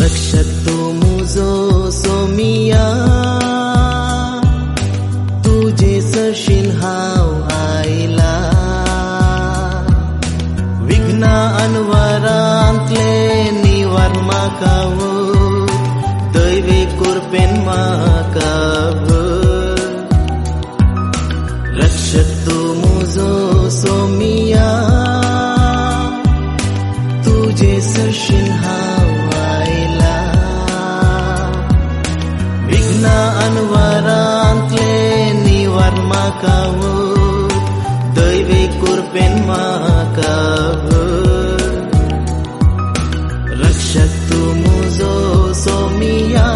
रक्षक तू मुझो सोमिया, तुझे सरशील हाव आयला. विघ्ना अनवरांतले निवार म्हाका दैवी कृपेन म्हाका. रक्षक तू मुझो सोमिया, तुझे सरशील हाव अनवरांतले निवार म्हाका दैवी कृपेन म्हाका. रक्षक तू मुझो सोमिया.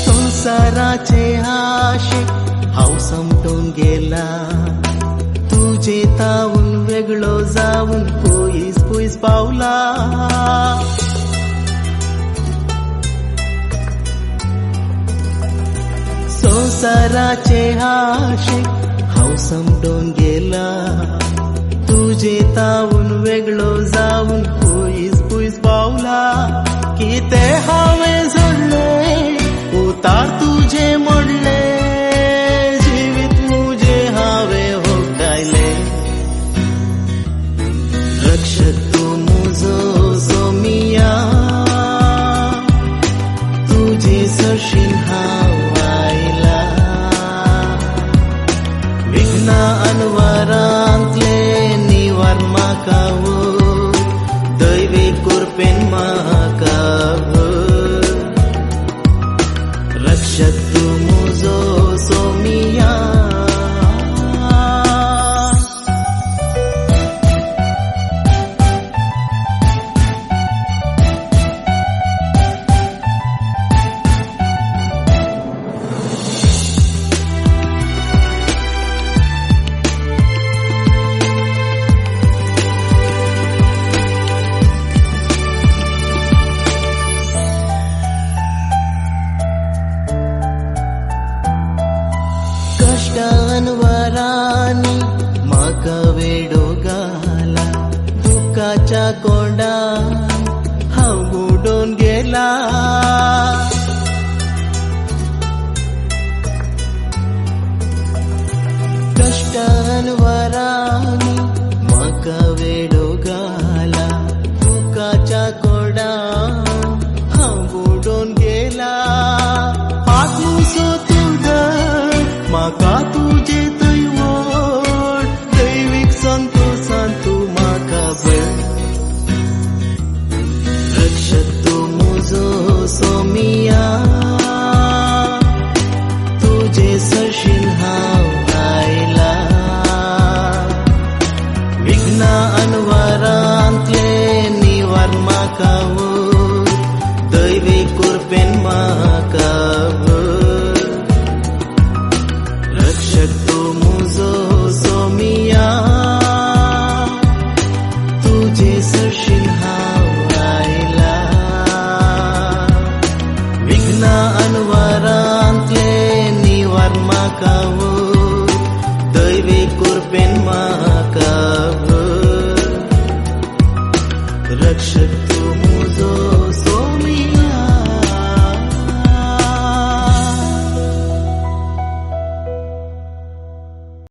संसाराचे आशे हाव समटून गेला. तुझे तावून वेगळो जाऊन पयस पयस पावला. संसाराचे आशे हाव समटून गेला. तुझे तावून वेगळो जाऊन पयस पयस पावला. किते हांवें जोडले उतार तुझे मोडले. जीवित मुझे हावे होकायले. रक्षक तू मुझो सोमिया, तुझे सरशील हाव आयला. विघ्ना अनवरांतले निवार म्हाका दैवी कृपेन म्हाका. रक्षक तू मुझो सोमिया. अनवरानी म्हाका वेडो घाला. दुखाच्या कोंडान हांव बुडून गेला. कष्ट अनवरानी म्हाका वेडो घाला. दुखाच्या कोंडान हांव बुडून गेला. आतून सोदून म्हाका तुझे थंय व्हड. दैवीक संतोषान तूं म्हाका भर. रक्षक तू मुझो सोमिया, तुझे सरशील हाव आयला. विघ्ना अनवरांतले निवार म्हाका दैवी कृपेन म्हाका.